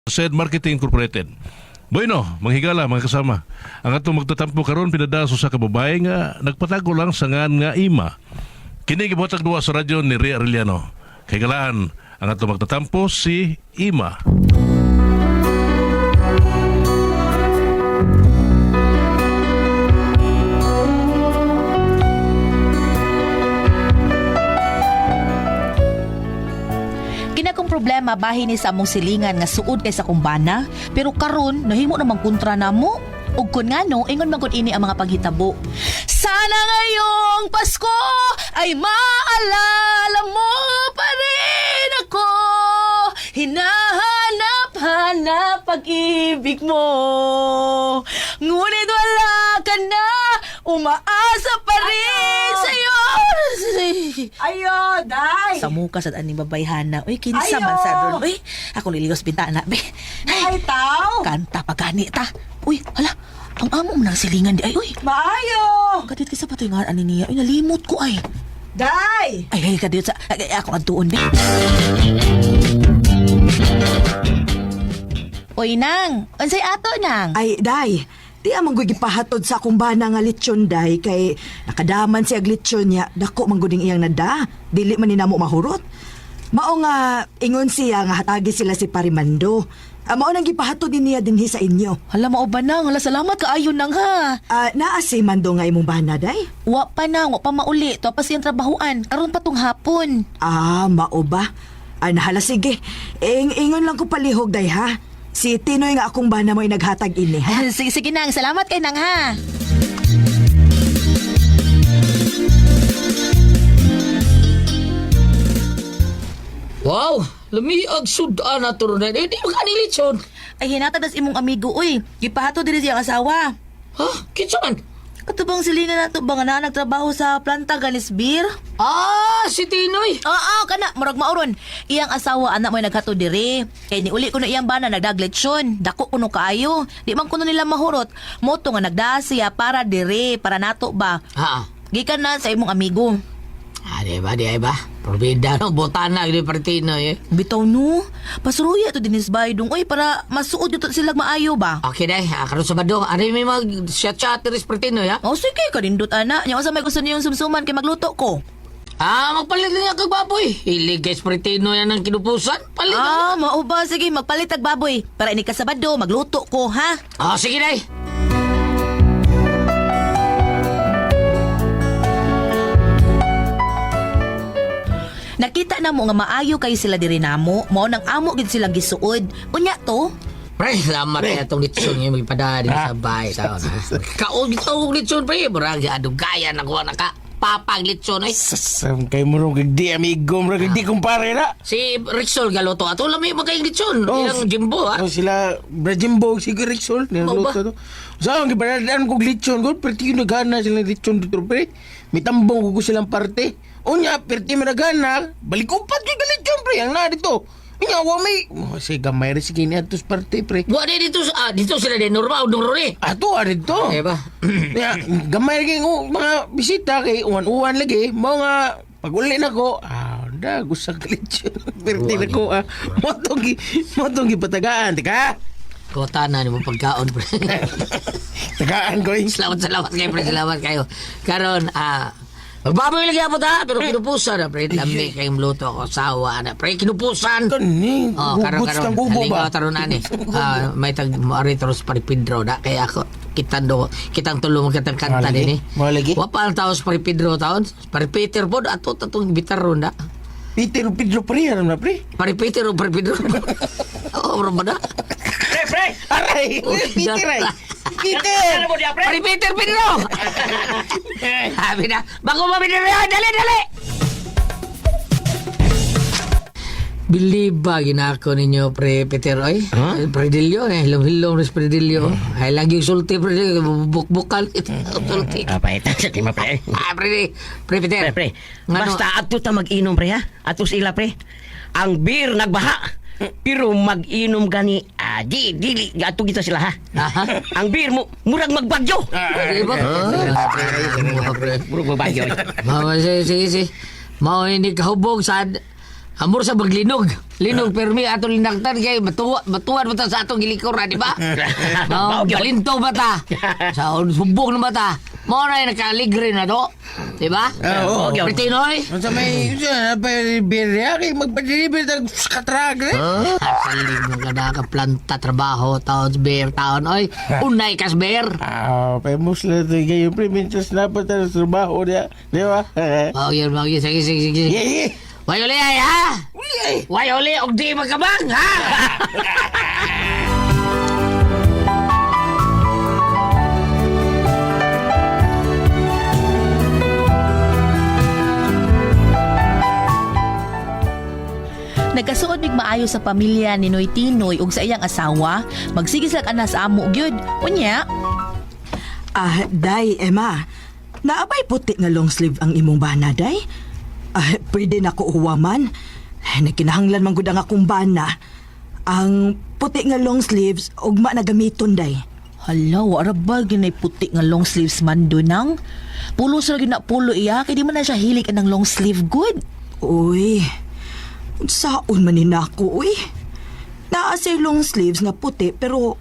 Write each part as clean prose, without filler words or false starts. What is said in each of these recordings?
Said Marketing Incorporated. Bueno, manghigala mga kasama. Ang atong magtatampo karon pinadaso sa kababae nga nagpatago lang sa ngan nga ima. Kini gibuhatag duwa sa radyo ni Ria Arellano. Kay galaan ang atong magtatampo si Ima. Ginagong problema bahin ni sa among silingan nga suod kay sa kumbana, pero karon nahimo namang kontra namo. Ug kun ngano ingon man gud ini ang mga paghitabo. Sana ngayong Pasko ay maalala mo pa rin ako. Hinahanap-hanap pag-ibig mo. Ngunit wala ka na, umaasa pa rin sa'yo. Ayo, day! Sa muka sa aning babayhana. Uy, kinsa Ayo! man sa doon. Uy, ako liligos bintana. Be. Ay, tao! Kanta pagani ta. Uy, hala. Ang amo mo ng silingan di ay. Uy, Maayo! kadit ka sa patingaan ani niya. Uy, nalimot ko ay. Day! Ay, kadit sa... ako nagtuon, be. Uy, nang. Unsay ato, nang? Ay, day! Di amang gipahatod sa akong bana nga lechon, day, kay nakadaman siya lechon niya, dako mangguding iyang nada, dili man ni namo mahurot. Mao nga, ingon siya nga hatagi sila si Parimando. Mao nang gipahatod din niya dinhi sa inyo. Hala, mao ba nang? Hala, salamat kaayon nang ha. Naa si Mando nga imong bana, day? Wa pa nang, wa pa mauli. Ito pa siyang trabahuan. Karon pa tong hapon. Mao ba? Nahala, sige. Ingon lang ko palihog, day, ha? Si Tinoy nga akong bana mo'y naghatag ini, ha? Sige, sige nang. Salamat kay nang ha. Wow, lumiag sudan na to rin. Di mo kaning lechon. Ay, hinata das imong amigo, uy. Gipahato diri siyang asawa. Ha? Kitsa man? Katubang silingan na to ba nga na nagtrabaho sa planta Ganisbir? Si Tinoy. Oo, kana, murag mauron. Iyang asawa, anak mo naghato diri. Kaya niuli ko na iyang bana nagdagletsyon. Dako kuno kaayo. Di man kuno nila mahurot. Moto nga nagdasiya para diri, para nato ba. Ha? Gikan na sa imong amigo. Di ba? Probida no, botana ni Tinoy eh. Bitaw no, pasuruya to dinis baydong. Uy, para masuod dito sila maayo ba? Okay day, karon sa badong. Ano may mag chat ris Tinoy ha? O sige, kanindot ana. Yung sa may gusto niyong sumsuman kay magluto ko. Magpalit niya kag baboy. Hilig guys Tinoy ang kinupusan. Palit na. Mao ba? Sige, magpalit ag baboy. Para ini ka Sabado, magluto ko, ha? Sige day. Nakita na mo nga maayo kayo sila diri namo. Mao nang amo gid silang gisuod. Unya to? Pre, salamat na itong lechon yung magpadari sa bahay. Kaon itong lechon, pre. Murag, gaya na ko na ka. Papang lechon, eh. Sasam kay mo ron di amigo mo di kumpare na. Si Rixol Galoto. Ato lang may magkaing lechon. Ilang Jimbo, ha? Sila Brajimbo si Rixol niluto to. Saan gibaradaan kog lechon ko perti nagana sila lechon dito pre. May tambong ko silang parte. Unya perti managana balik upat kay lechon pre ang na dito. Unya wa may si gamay ra sige ni atos parte pre. Wa dito sila din normal udong rori. Ato ari to. Ba? Ya gamay ra mga bisita kay uwan-uwan lagi mo nga pag-uli na ko. Gusto ka lechon. Perti na ko motong gipatagaan tika. Kota na ni mo pagkaon, pre. Tagaan ko eh. Salamat kayo, pre. Salamat kayo. Karon, magbaboy lagi ako ta, pero kinupusan na, pre. Lami kayong luto ako, sawa na, pre. Kinupusan. Kani, Karon. kang gubo ba? Tarunan eh. May tag-aritros paripidro na, kaya ako, kitang tulong kitang kanta din eh. Mo lagi? Wapa ang taos paripidro taon. Paripiter po, ato tatong bitaro na. Peter Pedro pre, ano na pre? Paripiter o paripidro. Oo, bro ba na? Pre! Aray! Peter ay! Peter! Paripiter, Pedro! Sabi na, bago mabinir na, dali! Biliba ginako ninyo pre Peter oy. Predilyo hilom-hilom res predilyo. Ay lagi sulti predilyo buk-bukan sulti. Apa ita sa kima pre? Pre Peter. Pre. Basta ato ta mag-inom pre ha. Ato sila pre. Ang beer nagbaha. Pero mag-inom gani dili ato kita sila ha. Ang beer mo murag magbagyo. Diba? Murag magbagyo. Mao si. Mao ini kahubog sad Amor sa baglinog. Linog permi ato linagtan kay matuwan mo ta sa atong gilikura, di ba? No, galinto ba ta? Sa subok na ba ta? Mo na nakaligre na do. Di ba? Oo. Pretinoy. Sa may birya kay magpa-deliver ng katrag eh. Saling mo ka na ka planta trabaho taon bear taon oy. Unay kas bear. Famous lang ito kayo pre. Mintas na pa tayo sa trabaho niya. Di ba? Sige. Sige. Yeah. Way uli ay ha? Uli ay. Way uli og di magkabang ha? Nagkasuod mig maayo sa pamilya ni Noy Tinoy ug sa iyang asawa, magsigis lang anas amo gyud. Unya, Day, Emma. Naabay puti nga long sleeve ang imong bana, day? Pwede na ko uwaman. Nagkinahanglan man gud ang akong bana. Ang puti nga long sleeves, ugma na gamiton, day. hala, wala ba ginay puti nga long sleeves man dunang? Pulo sa lagi na pulo iya, kaya di man na siya hilig ng long sleeve good. Uy, saon man ni nako, uy. Naa siya long sleeves nga puti, pero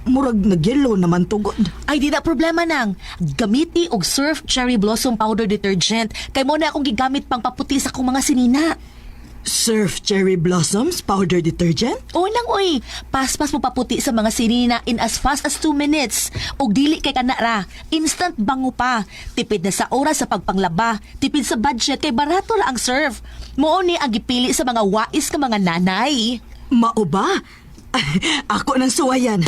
murag nag-yellow naman tugod. Ay, di na problema nang. Gamiti og Surf Cherry Blossom Powder Detergent. Kay mo na akong gigamit pang paputi sa akong mga sinina. Surf Cherry Blossoms Powder Detergent? Unang uy, paspas mo paputi sa mga sinina in as fast as 2 minutes. Og dili kay kanara, instant bango pa. Tipid na sa oras sa pagpanglaba, tipid sa budget kay barato ra ang Surf. Mao ni ang gipili sa mga wais ka mga nanay. Mao ba? Ako nang suwayan.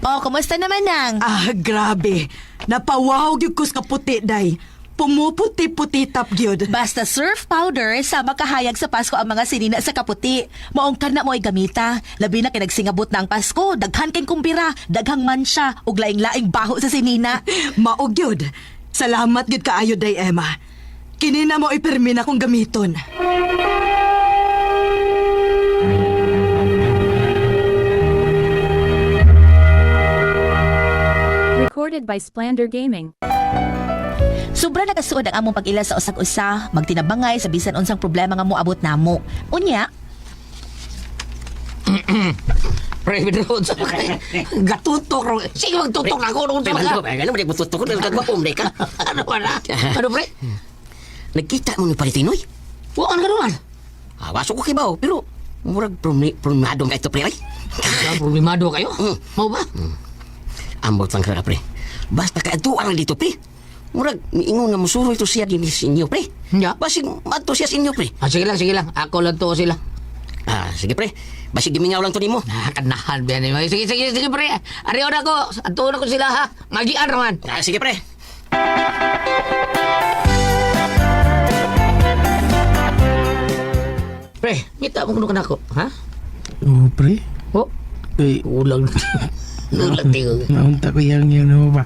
Oh, kumusta naman nang? Grabe. Napawaw gyud ko sa kaputi, day. Pumuputi-puti tap gyud. Basta Surf Powder, sama kahayag sa Pasko ang mga sinina sa kaputi. Maong ka na mo'y gamita. Labi na kinagsingabot na ang Pasko, daghan kang kumpira, daghang mansya, ug laing-laing baho sa sinina. Mao gyud. Salamat gyud kaayo, day, Emma. Kini na mo ipermin akong gamiton. Recorded by Splander Gaming. Sobra nakasuod ang among pag-ila sa usag-usa, magtinabangay sa bisan unsang problema nga moabot namo. Unya, Pre, bidroon sa mga gatutok ro. Sige, magtutok na ako nung sa mga. Ano mo tutok ko nagmapum ka? Ano ba na? Ano, pre? Nagkita mo ni Palitinoy? Huwag ka naman. Wasok ko kibaw, pero murag problemado nga ito pre ay. Problemado kayo? Mau ba? Ambot lang ka pre. Basta kaatuan lang dito pre. Murag miingon nga musuro ito siya din sa inyo pre. Ya. Basig mato siya sa inyo pre. Sige lang. Ako lang to sila. Sige pre. Basig gimingaw lang to nimo. Nakakanahan ba yan? Sige, pre. Ariyo na ko. Antuon ako sila, ha? Magian naman. Sige pre. Pre, kita mo kuno ka na ako, ha? Oo pre. Oh, Uy, ulang. Ulang tigo. naunta ko yang ano ba?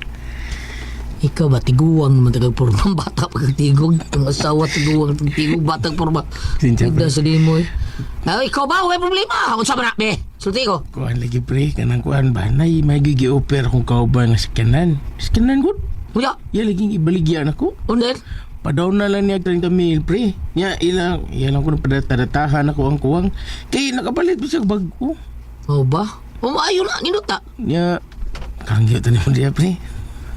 Ikaw ba, tiguang naman tagang porma. Bata pagtigog. Ang asawa tiguang tigog. Batang porma. Sinsya, Tigda sa limo, eh. Ikaw ba? May problema. Kung saan ba na, be? Sulti ko. Kuan lagi pre, kanang kuan ba? Nay, may gigi-offer kung kauban na skanan. Skanan good? Kuya, Ya lagi ibaligyan ako. under. Padaw na lang niya 30 mil pre. Ilang ko na padatahan ako ang kuwang. Kay nakapalit ba siya bag ko? Oh ba? Maayo na, ninuta. Ya, kangyo to ni mo diya pre.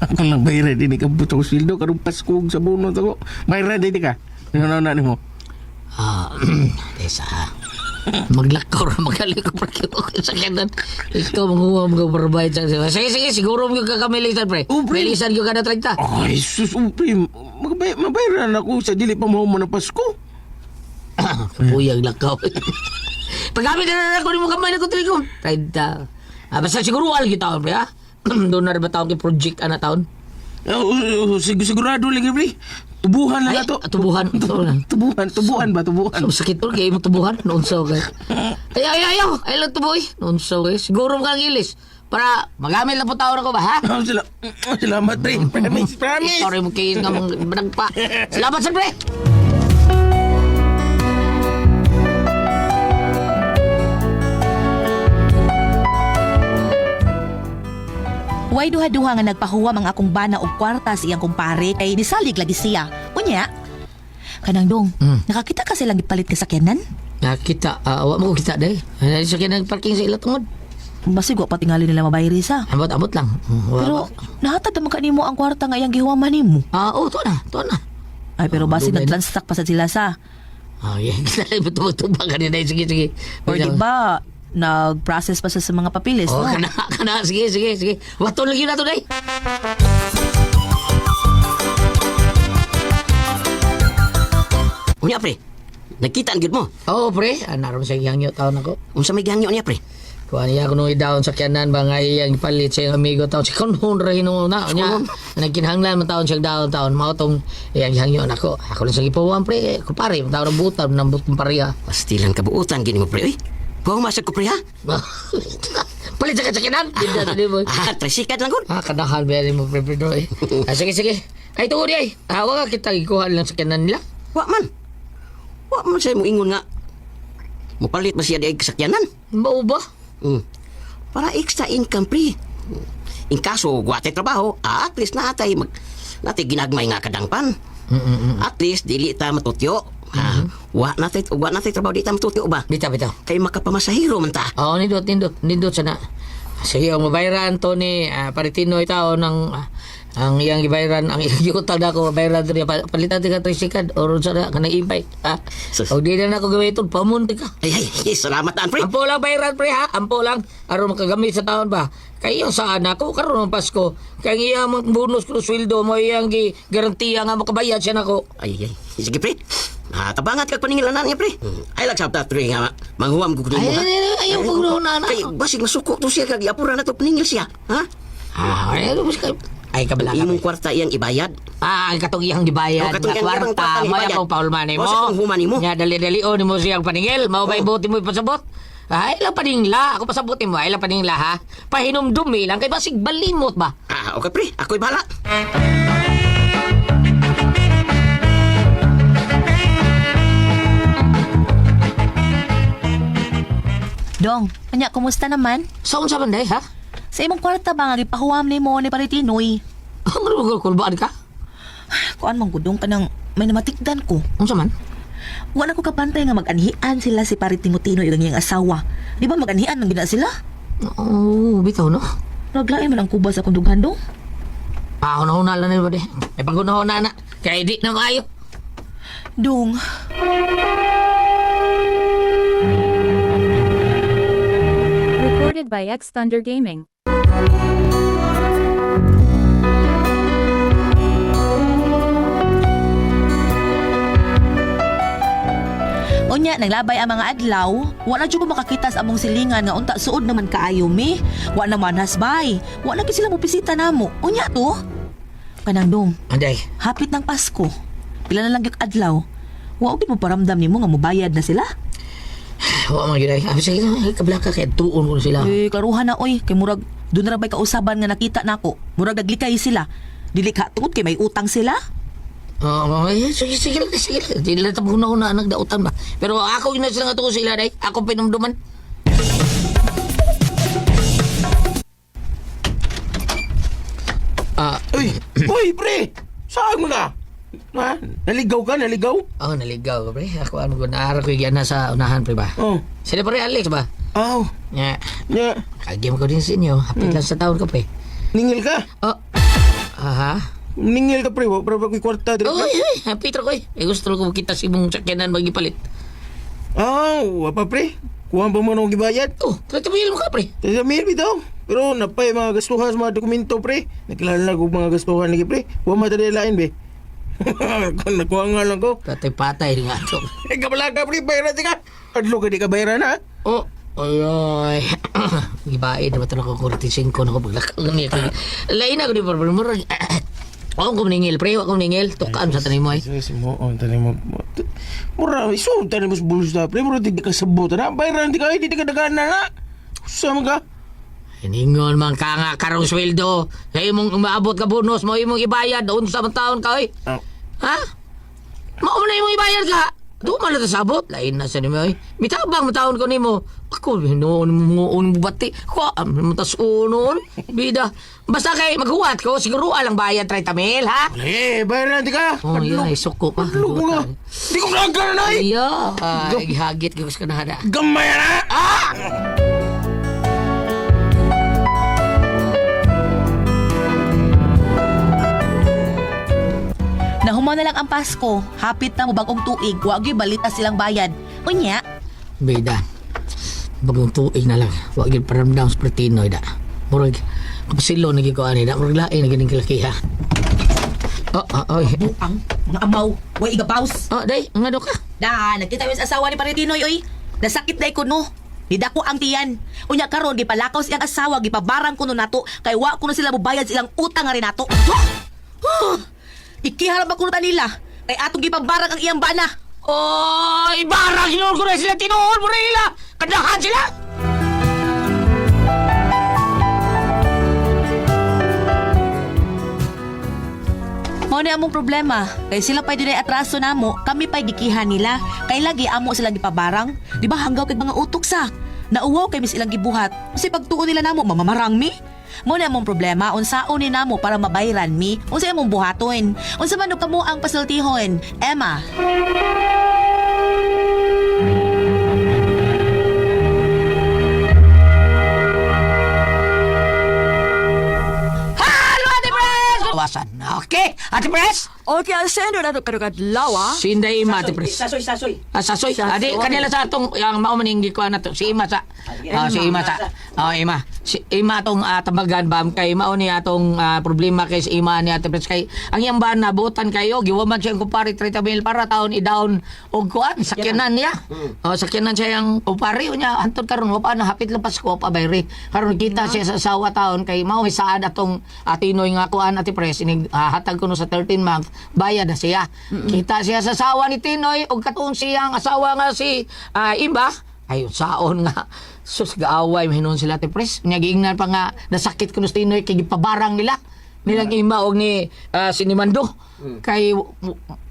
Ako lang bayra din ka buto ko sildo karong Pasko sa bunot ako. Bayra din ka. Ano na nimo? Tesa. Maglakaw ra magaling ko pre sa kanan. Ikaw manguha mga barbay sa. Sige, siguro mo ka kamilisan pre. Oh, pre. Milisan ko kada 30. Ay, sus, pre. Mabayaran ako sa dili pa mo na Pasko. Kapuyang lakaw. Paggamit na ako ni mo kamay na ko trigo. 30. Basta siguro wala kita pre ha. Doon na rin ba taon kay project ana taon? Sigurado lagi pre. Tubuhan lang ato. Tubuhan. Tubuhan ba? Tubuhan. Ang sakit po, kaya mo tubuhan. Noonsaw kayo. Ayaw. Ay lang tuboy. Noonsaw kayo. Siguro mo kang ilis. Para magamit lang po taon ako ba, ha? Salamat pre. Promise. Sorry mo kayo nga mong banagpa. Salamat sa pre. Way duha-duha nga nagpahuwam ang akong bana og kwarta sa iyang kumpare kay nisalig lagi siya. Unya, kanang dong, nakakita ka silang gipalit ka sakyanan? Nakita, wa mo ko kita day. Ano sa kinang parking sa ila tungod? Basig wa patingali nila mabayri sa. Ambot lang. Pero nahatag naman kanimo ang kwarta nga iyang gihuwaman nimo. To na. Ay pero basig Dugan. nag-transact pa sa sila sa. Yan, kita betul-betul kanina day. Sige. Or di ba, nag-process pa sa mga papilis, Oh, no? kana. Sige. Wato lagi na to day. Unya pre, nakita ang gid mo. Oo, pre. Naroon sa hangyo taon ako. Unsa may gangyo niya pre? Kuha niya ako nung idaon sa kyanan ba nga iyang ipalit sa iyang amigo taon. Si Kunhon rin nung una. Niya, nagkinhanglan man taon siyang daon. Mao tong iyang hangyo ako. Ako lang sa gipawan, pre. Kupare, taon ng butan, nambut ng pariya. Pastilan kabuutan gini mo pre. Uy, buwang masag ko pre ha? Palit sa kyanan. Hindi mo. Tresikat lang ko. Kadahan ba mo, pre, pre. Sige. Ay, tuwa di ay. Wag kita ikuha lang sa kyanan nila. Wa man say mo ingon nga. Mupalit ba siya di ay kasakyanan? Bao ba? Para extra income pre. In kaso guwate trabaho, at least natay ginagmay nga kadangpan. At least dili ta matutyo. Wa natay trabaho di ta matutyo ba? Bitaw. Kay makapamasahiro man ta. Oo, nindot sana. Sige, ang mabayaran to ni Paritino itaw ng ang iyang ibayaran, ang iyang utang na ako, mabayaran to niya, palitan ka tricycad, o ron sana, kanang invite. O di na ako gawin ito, pamunti ka. Ay, salamat taan pre. Ampo lang bayaran, pre, ha? Ampo lang. Aron makagamit sa taon ba? Kaya saan ako, karoon ng Pasko. Kaya iyang bonus ko, sweldo mo, iyang garantiya nga makabayad siya nako. Ay, sige pre. Tabangat kag paningilanan niya pre. Ay lagsabta pre nga manghuam ko kunin mo ha. Ayaw ko na. Kay basig masuko to siya kag apura na to paningil siya. Ha? Ay, kabala ka. Imong kwarta iyang ibayad. Ang katong iyang gibayad O, katong nga iyang kwarta, kwarta mo ibayad. yung paulmani mo. O, sa kung humani mo. Nga, dali-dali o ni mo siyang paningil. Mau ba ibuti mo ipasabot? Ay, lang paningla. Ako pasabutin mo. Ay, lang paningla, ha? Pahinumdumi lang. Kay basig balimot ba? Okay pre, ako'y bahala. Dong, kanya, kumusta naman? Saan sa banday, ha? Sa imong kwarta ba nga gipahuwam nimo ni Paritinoy? Ang kulbaan ka? Kuan man gudong ka nang may namatikdan ko. Ang saman? Wala ko kapantay nga mag-anhian sila si Paritinoy ang iyang asawa. Di ba mag-anhian nang gina sila? Oo, bitaw, no? Naglain man ang kubas sa kundughan dong. Huna lang na ba, de? May pag-huna na. Kaya di na maayo. Dong, Recorded by X Thunder Gaming. unya naglabay ang mga adlaw, wala jud ko makakita sa among silingan nga unta suod naman kaayo mi. Wa naman hasbay. Wa na gid sila mopisita namo. Unya to. Kanang dong, Anday. hapit ng Pasko. Pila na lang gyud adlaw. Wa gid mo paramdam nimo nga mobayad na sila. Wa man gyud ay. Sige, kabla ka kay tuon ko na sila. Eh, karuhan na oy, kay murag doon na ra bay kausaban nga nakita nako. Murag naglikay sila. Dili ka tungod kay may utang sila. Sige lang. Di nila tapos na nagdautan ba. Pero ako yun na sila nga tuko sila, day. Ako pinumduman. Uy, pre! Saan mo na? Ha? Naligaw ka? Naligaw? Oh, naligaw ka, pre. Ako ano ko, naara ko yung sa unahan, pre ba? Oh. Sila pre, Alex ba? Aw. Nga. Nya. Kagim ko din sa inyo. Hapit lang sa taon ka, pre. Ningil ka? Oh. Aha. Ningil ka, pre. Wa para ko'y kwarta. Uy, hapit ra ko eh. Gusto ko kita si mong sakyanan magipalit. Apa pre? Kuha ba mo nung gibayad? Oh, 30,000 mo ka, pre. Tesa mil bitaw. Pero napay mga gastuhan sa mga dokumento, pre. Nakilala na ko mga gastuhan lagi, pre. Kuha matali lain, be. Nakuha nga lang ko. Patay nga ito. Kabala ka, pre. Bayaran ka. Adlo ka di ka bayaran, ha? Oh, ay. Gibaid na ba ito na ko 45 na ko paglakaw niya. Lain ako di problem mo. Ako kung ningil, pre. Ako ningil. Tukaan sa tanim mo ay. Sige, mo. Tanim mo. Mura, iso, tanim mo sa bulus na, pre. Mura, di ka sabot, na. Bayaran di ka dagan na, na. Sama ka? Hiningon man ka nga karong sweldo. Kaya mong umaabot ka bonus mo, imong ibayad. Doon sa taon ka, oy. Ah. Ha? Mao na imong ibayad ka. Tuman na sabot, lain na sa nimo. Mitabang matawon ko nimo. Ako hinuon mo bati. Ko mutas unon. Bida. Basta kay maghuwat ko siguro alang bayad 30 mil ha. Bayaran natin ka. Oh, yeah, suko pa. Padlo ko nga. Di ko nagkana na eh. Iya, hagit ko sa kanada. Gamay na. Ah! Nahumaw na lang ang Pasko. Hapit na mo bagong tuig. Wag yung balita silang bayad. Unya, Bida. Bagong tuig na lang. Wag yung paramdam sa Pritinoy da. Murag, kapasilo naging ko ani da. Murag lain naging kilakiha. Oy. buang, mga amaw. Way igabaws. Day, nga do ka? Da, nagkita yun sa asawa ni Paritinoy, oy. Nasakit na ko, no. Nidako ang tiyan. Unya karon gipalakaw siyang asawa, gipabarang kuno nato, kay wa kuno sila mubayad silang utang nga rin nato. Ikiharap ba kuno nila? Kay atong gipabarang ang iyang bana. Oy, barang hinul ko na sila tinuol mo rin nila. Kandahan sila. Mao ni among problema. Kay sila pa'y dunay atraso namo, kami pa'y gikihan nila. Kay lagi amo silang gipabarang. Di ba hanggaw kay mga utok sa? Nauwaw kay mis ilang gibuhat. Kasi pagtuon nila namo, mamamarang mi. Mao ni among problema, unsaon ni namo para mabayran mi, unsa among buhaton. Unsa man kamo ang pasultihon, Emma. Halo, Ate Pres! Kawasan. Okay, Ate Pres? Okay, ang sendo na ito kadlawa. Sinday Ima, Ate Pres. Sasoy. Sasoy. Adi, kanila sa atong yung maumaninggi ko na to. Si Ima sa. Si Ima sa. Ima. Si Ima atong tabagan ba kay mao ni atong problema kay si Ima ni Ate Pres kay ang iyang ba nabutan kayo giwaman siya ang kupari 30 mil para taon i-down og kuan sakyanan niya. Sakyanan siya ang kupari niya antud karon wa pa na hapit lepas ko pa bayri. Karon kita siya sa asawa taon kay mao saad atong Tinoy nga kuan Ate Pres ini hatag kuno sa 13 month bayad na siya. Kita siya sa asawa ni Tinoy og katong siyang asawa nga si Iba ayon saon nga sus gaaway mahinon sila Ate Pres nya giingnan pa nga nasakit kuno si Tinoy kay gipabarang nilang Ima og ni si Nimando kay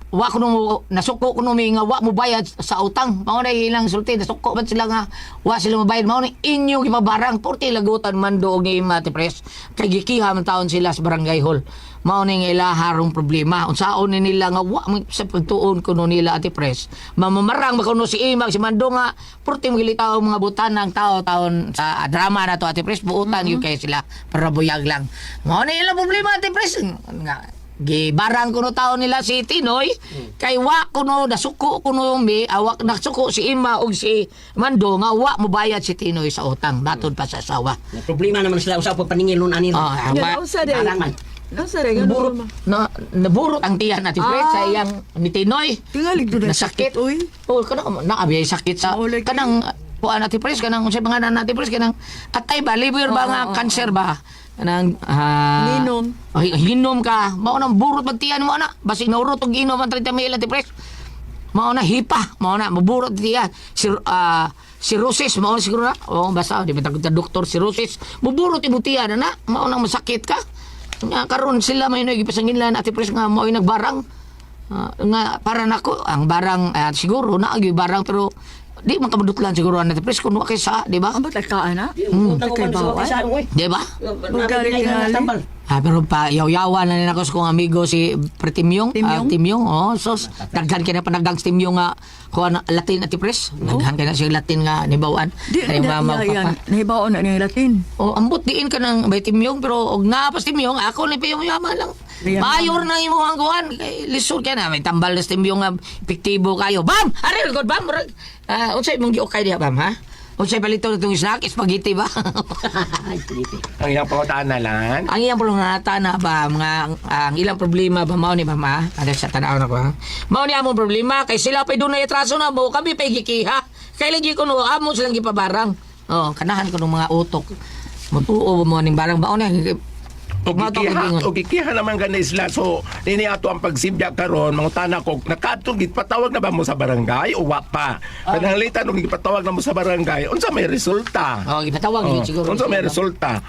wa kuno nasuko kuno mi nga wa mo bayad sa utang mao na ilang sulti nasuko man sila nga wa sila mabayad mao ni inyo gipabarang porti lagutan Mando og ni Ima Ate Pres kay gikiha man taon sila sa barangay hall mao ning ilaharong problema unsaon ni nila nga wa sa pagtuon kuno nila Ate Pres mamamarang ba kuno si Ima si Mando nga porti magilitaw mga butanang tao taon sa drama na to Ate Pres buutan yung kay sila para buyag lang mao ni ilang problema Ate Pres nga gibarang kuno taon nila si Tinoy kay wa kuno nasuko kuno mi awak nasuko si Ima og si Mando nga wa mo bayad si Tinoy sa utang batod pa sa asawa Problema naman sila usap pagpaningil nun ani. Yan, sa day. Barangan. Nasa rin, naburot naburot ang tiyan natin sa iyang ni Tinoy Tingalig doon nasakit uy. kanang naabiyay sakit sa Maulay kayo. kanang kuan natin Pres kanang unsay mga natin Pres kanang atay ba liver ba nga cancer ba kanang Ginom. hinom ka mao nang burot magtiyan mo na basi naurot og inom ang 30 ml natin Pres mao na hipa mao na maburot tiyan cirrhosis mao siguro na basta di ba doktor cirrhosis maburot imutian na mao nang masakit ka nga karon sila may nagipasanginlan Ate Pres nga mao nagbarang nga para nako ang barang siguro na agi barang pero di man kabudutlan siguro Ate Pres kuno kay sa di ba Ang ba't ka, anak? Kay bawal. di ba Magaling tingali. pero pa yaw-yawan na rin ako sa kong amigo si Timyong. Timyong? So, daghan ka na panagdang si Timyong nga kuha na Latin Ate Pres. Daghan ka na siya Latin nga nibawan. Di, Ay, mama, yan. papa. Nahibaon na niyang Latin. Ambot diin ka ng may Timyong pero og napas Timyong ako ni Piyong yaman lang. Ayan. Mayor na imo ang kuhan. Lisod ka na may tambal na si Timyong nga epektibo kayo. Bam! Ari good bam. Unsay mong giokay diha bam ha? Unsay palito nitong snack spaghetti ba? Ang iyang pangutaan na lang. Ang iyang problema na ba mga ang ilang problema ba mao ni ba ma? Ada sa tanaw na ko ha. Mao ni among problema kay sila pay dunay atraso na mo kami pay gikiha. Kay lagi ko no amo silang gipabarang. Kanahan ko ng mga utok. Mutuo mo ning barang baon na Ogikiha naman ganun sila. So, nini ato ang pagsibya karon mga tanak ko, nakatong gipatawag na ba mo sa barangay o wa pa? Kanangalitan og gipatawag na mo sa barangay, unsa may resulta? gipatawag yun siguro. Unsa may resulta?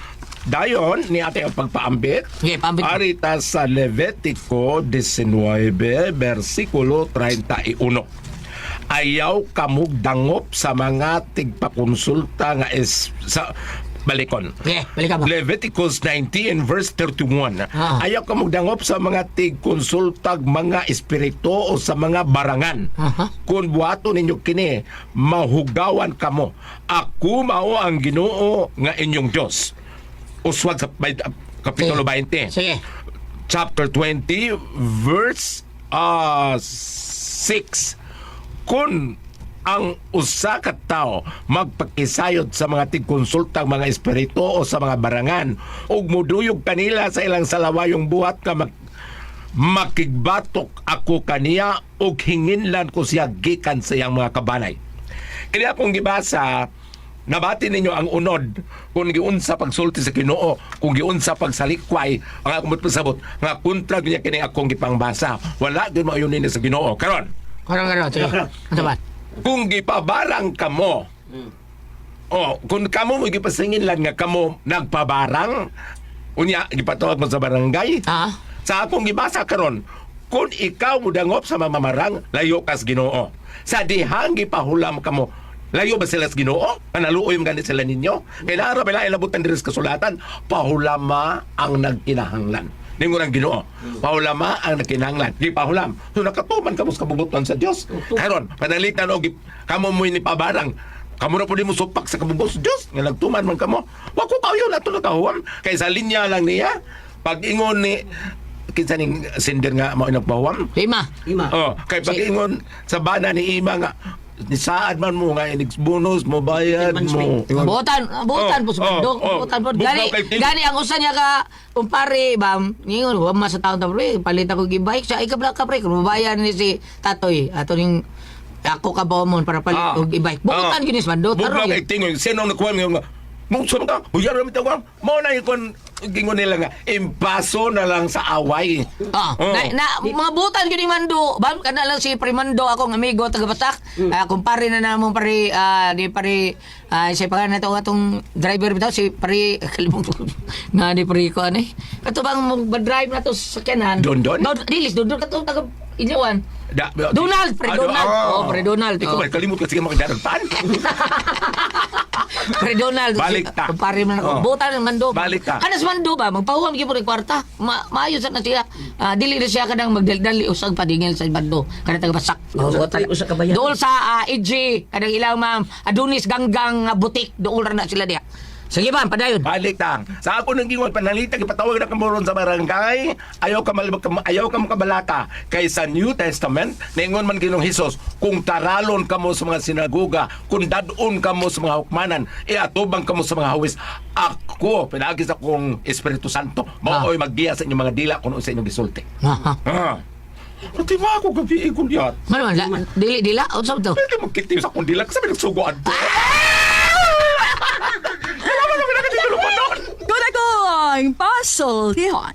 Dayon, ni ate ang pagpaambit. Okay, paambit. Arita sa Levitico 19, versikulo 31. ayaw kamog dangop sa mga tigpakonsulta nga sa balikon. Okay, balikan mo. Leviticus 19 verse 31. Ah. Ayaw ka magdangop sa mga tigkonsultag mga espiritu o sa mga barangan. Aha. Kung buhato ninyo kini, mahugawan kamo. Ako mao ang Ginoo nga inyong Dios. Uswag sa Kapitulo 20. Sige. Chapter 20 verse 6. Kung ang usa ka tao magpakisayod sa mga tigkonsultang mga espiritu o sa mga barangan ug muduyog kanila sa ilang salawayong buhat nga makigbatok ako kaniya ug hinginlan ko siya gikan sa iyang mga kabanay. Kaya kung gibasa, nabati ninyo ang unod kung giunsa pagsulti sa Ginoo, kung giunsa pagsalikway ang akong pasabot nga kontra niya kini akong gipangbasa. Wala gyud maayon ni sa Ginoo karon. Karon, sige. Ano ba? Kung gipabarang kamo, kung kamo mo gipasingin lang nga kamo nagpabarang, unya gipatawag mo sa barangay, Ah? sa akong gibasa karon, kung ikaw mudangop sa mamamarang, layo kas Ginoo. Sa dihang gipahulam kamo, layo ba sila sa Ginoo? Panaluoy mo ganit sila ninyo? Kailangan ba ilabutan diri sa kasulatan, pahulama ang nagkinahanglan. Ningon ang Ginoo, pahulama ang nagkinahanglan. Di pahulam. So nakatuman kamo sa kabubutan sa Dios. Karon, panalitan og kamo mo ni pabarang. Kamo na po di mo supak sa kabubutan sa Dios. Nga nagtuman man kamo. Wa ko kayo na to nakahuam. Kay sa linya lang niya, pag ingon ni kinsa ning sender nga mao nagpahuam. Lima. Kay pag ingon sa bana ni Ima nga ni saad man mo nga bonus mo bayad mo. Butan po sa bandok. Butan po. Gani, gani ang usa niya ka umpare bam. Ningon wa mas sa taon ta pre, palita ko gibike sa ikabla ka pre, kung mabayan ni si Tatoy ato ning ako ka bomon para palit og i-bike. Butan ginis bandok Bugnaw taro. kay tingon sino nagkuha mo nga mo sa mga huyar na mitawag mo na ikon gingon nila nga impaso na lang sa away. Mga butan gini mando, bam kana lang si Primando akong amigo taga Batak. Kumpare na namong pare di pare si pangalan nato atong driver bitaw si pare kalimutan nga di pare ko ani. Kato bang mag-drive na to sa sakyanan. Dondon? Dilis dondon kato taga Inyawan. Donald, Pre Donald. Pre Donald. Ikaw ba kalimut ka sige makadaragtan? Pre Donald. Balik ta. Kumpare man ako. Butan ng mando. Balik ta. Anas mando ba? Magpahuam gyud rin kwarta. Maayo sa na siya. Dili na siya kadang magdaldali usag padingil sa bando. Kada taga Basak. usa ka bayan. Dool sa EG kadang ilang ma'am Adonis Ganggang butik dool ra na sila diha. Sige ba, padayon. Balik tang. Sa ako nang gingon panalita ipatawag na kamoron sa barangay. Ayaw ka makabalaka kay sa New Testament ningon man Ginoong Hesus kung taralon kamo sa mga sinagoga, kung dadon kamo sa mga hukmanan, atubang kamo sa mga hawis. Ako pinagi sa kong Espiritu Santo mao'y maggiya sa inyong mga dila kung sa inyong gisulti. Pati ba ako gabi ikon yat? Man dila unsa to? Pwede magkitiw sa kong dila kasi may nagsugoan to. Kunakong puzzle, Tihon.